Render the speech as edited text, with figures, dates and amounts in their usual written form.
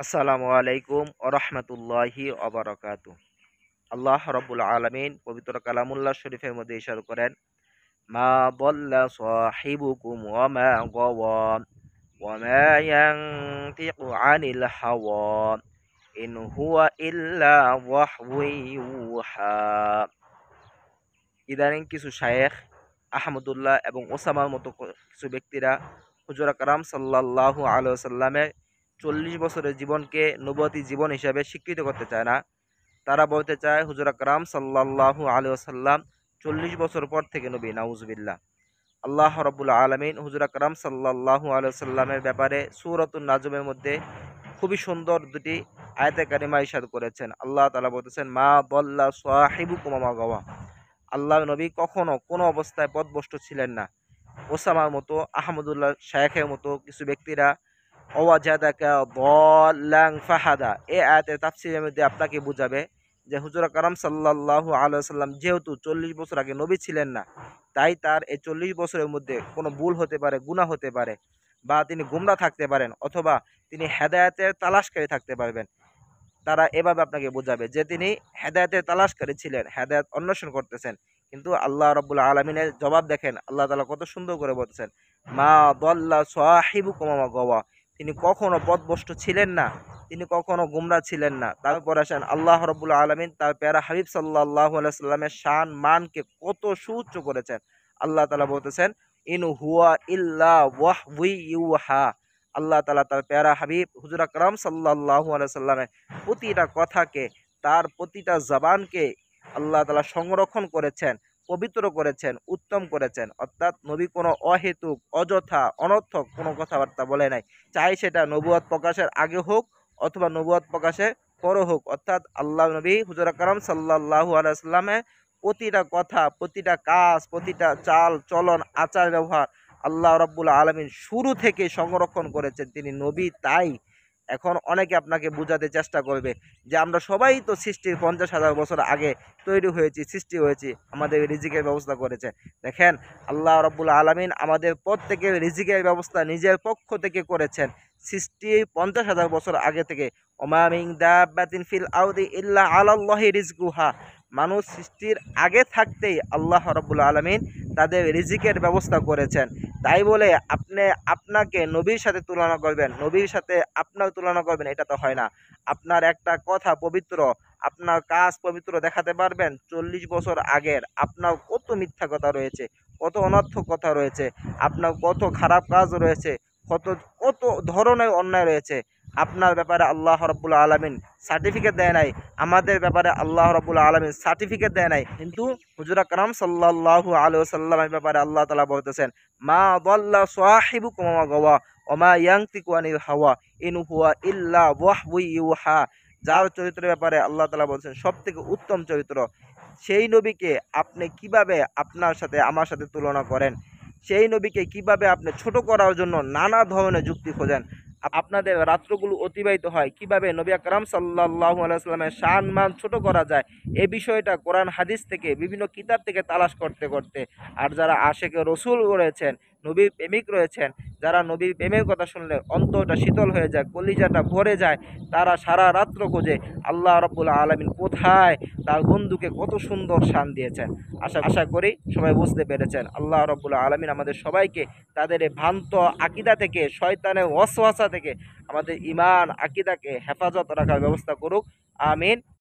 আসসালামু আলাইকুম ওরহমতুল্লাহি অবরকাতু। আল্লাহ রব্বুল আলমিন পবিত্র কালামুল্লাহ শরীফের মধ্যে ইরশাদ করেন, মা দল্লা সাহিবুকুম ওয়া মা গাওয়া ওয়া মা ইয়ানতিকু আনিল হাওয়া ইন হুয়া ইল্লা ওয়াহয়ুন ইউহা। ইদানিং কিছু শায়েখ আহমদুল্লাহ এবং ওসামার মতো কিছু ব্যক্তিরা হুজুর আকরাম সাল্লাল্লাহু আলাইহি ওয়াসাল্লামের 40 বছরের জীবনকে নবুয়তি জীবন হিসাবে স্বীকৃত করতে চায় না। তারা বলতে চায় হুজুর আকরাম সাল্লাল্লাহু আলাইহি ওয়াসাল্লাম 40 বছর পর থেকে নবী, নাউজুবিল্লাহ। আল্লাহ রাব্বুল আলামিন হুজুর আকরাম সাল্লাল্লাহু আলাইহি ওয়াসাল্লামের ব্যাপারে সূরাতুন নাজমের মধ্যে খুবই সুন্দর দুটি আয়াতে কারিমা ইরশাদ করেছেন। আল্লাহ তাআলা বলতেছেন, মা দাল্লা সাহিবুকুম ওয়া মা গাওয়া। আল্লাহর নবী কখনো কোনো অবস্থায় পথভ্রষ্ট ছিলেন না। ওসামার মতো, আহমদুল্লাহ শায়েখের মতো কিছু ব্যক্তিরা ওয়াজাদাকা দাল্লান ফাহাদা এই আয়াতের তাফসীরের মধ্যে আপনাকে বুঝাবে যে হুজুর কারাম সাল্লাল্লাহু আলাইহি ওয়াসাল্লাম যেহেতু 40 বছর আগে নবী ছিলেন না, তাই তার এই 40 বছরের মধ্যে কোনো ভুল হতে পারে, গুনাহ হতে পারে, বা তিনি গুমরা থাকতে পারেন, অথবা তিনি হেদায়েতের তালাশকারী থাকতে পারবেন। তারা এভাবে আপনাকে বোঝাবে যে তিনি হেদায়েতের তালাশকারী ছিলেন, হেদায়েত অন্বেষণ করতেছেন। কিন্তু আল্লাহ রাব্বুল আলামিনের জবাব দেখেন, আল্লাহ তাআলা কত সুন্দর করে বলতেছেন, মা দাল্লা সাহিবুকুম ওয়া মা গাওয়া। তিনি কখনো পথভ্রষ্ট ছিলেন না, তিনি কখনো গুমরাহ ছিলেন না। তারপর আসেন আল্লাহ রাব্বুল আলামিন তার প্যারা হাবিব সাল্লাল্লাহু আলাইহি সাল্লামের শান মানকে কত সুউচ্চ করেছেন। আল্লাহ তাআলা বলতেছেন, ইন হুয়া ইল্লা ওয়াহয়ুন ইউহা। আল্লাহ তাআলা তার প্যারা হাবিব হুজুর আকরাম সাল্লাল্লাহু আলাইহি সাল্লামের প্রতিটা কথাকে, তার প্রতিটা জবানকে আল্লাহ তাআলা সংরক্ষণ করেছেন, পবিত্র করেছেন, উত্তম করেছেন। অর্থাৎ নবী কোনো অহেতুক, অযথা, অনর্থক কোনো কথাবার্তা বলে নাই। চাই সেটা নবুয়ত প্রকাশের আগে হোক অথবা নবুয়ত প্রকাশের পরে হোক। অর্থাৎ আল্লাহ নবী হুজুর আকরাম সাল্লাল্লাহু আলাইহি ওয়াসাল্লামের প্রতিটা কথা, প্রতিটা কাজ, প্রতিটা চাল চলন, আচার ব্যবহার আল্লাহ রাব্বুল আলামিন শুরু থেকে সংরক্ষণ করেছেন। তিনি নবী, তাই এখন অনেকে আপনাকে বোঝাতে চেষ্টা করবে যে আমরা সবাই তো সৃষ্টির 50,000 বছর আগে তৈরি হয়েছি, সৃষ্টি হয়েছি, আমাদের রিজিকের ব্যবস্থা করেছে। দেখেন, আল্লাহ রাব্বুল আলামিন আমাদের প্রত্যেকের রিজিকের ব্যবস্থা নিজের পক্ষ থেকে করেছেন সৃষ্টি 50,000 বছর আগে থেকে। ওমা মিন দাব্বাতিন ফিল আরদি ইল্লা আলাল্লাহি রিজকুহা। মানুষ সৃষ্টির আগে থাকতেই আল্লাহ রাব্বুল আলামিন তাদের রিজিকের ব্যবস্থা করেছেন। তাই বলে আপনাকে নবীর সাথে তুলনা করবেন, নবীর সাথে আপনার তুলনা করবেন, এটা তো হয় না। আপনার একটা কথা পবিত্র, আপনার কাজ পবিত্র দেখাতে পারবেন 40 বছর আগের। আপনার কত মিথ্যা কথা রয়েছে, কত অনর্থক কথা রয়েছে, আপনার কত খারাপ কাজ রয়েছে, কত কত ধরনের অন্যায় রয়েছে। আপনার ব্যাপারে আল্লাহ রাব্বুল আলামিন সার্টিফিকেট দেয় নাই, আমাদের ব্যাপারে আল্লাহ রাব্বুল আলামিন সার্টিফিকেট দেয় নাই। কিন্তু হুজুর আকরাম সাল্লাল্লাহু আলাইহি ওয়াসাল্লামের ব্যাপারে আল্লাহ তাআলা বলতেছেন, মা দাল্লা সাহিবুকুম ওয়া মা গাওয়া ওয়া মা ইয়ানতিকু আনিল হাওয়া ইন হুয়া ইল্লা ওয়াহয়ুন ইউহা। যার চরিত্রের ব্যাপারে আল্লাহ তাআলা বলছেন সবথেকে উত্তম চরিত্র, সেই নবীকে আপনি কিভাবে আপনার সাথে আমার সাথে তুলনা করেন? সেই নবীকে কিভাবে আপনি ছোট করার জন্য নানা ধরনের যুক্তি খোঁজেন? আপনাদের রাত্রগুলো অতিবাহিত হয় কিভাবে নবী আকরাম সাল্লাল্লাহু আলাইহি ওয়াসাল্লামের শান মান ছোট করা যায়, এই বিষয়টা কোরআন হাদিস থেকে, বিভিন্ন কিতাব থেকে তালাশ করতে করতে। আর যারা আশেকে রসুল রয়েছেন, নবীর প্রেমিক রয়েছেন, যারা নবীর প্রেমের কথা শুনলে অন্তরটা শীতল হয়ে যায়, কলিজাটা ভরে যায়, তারা সারা রাত্র খোঁজে আল্লাহ রাব্বুল আলামিন কোথায় তার বন্ধুকে কত সুন্দর শান দিয়েছেন। আশা করি সবাই বুঝতে পেরেছেন। আল্লাহ রাব্বুল আলামিন আমাদের সবাইকে তাদের এই ভ্রান্ত আকীদা থেকে, শয়তানের ওয়াসওয়াসা থেকে আমাদের ঈমান আকীদাকে হেফাজত রাখার ব্যবস্থা করুক। আমিন।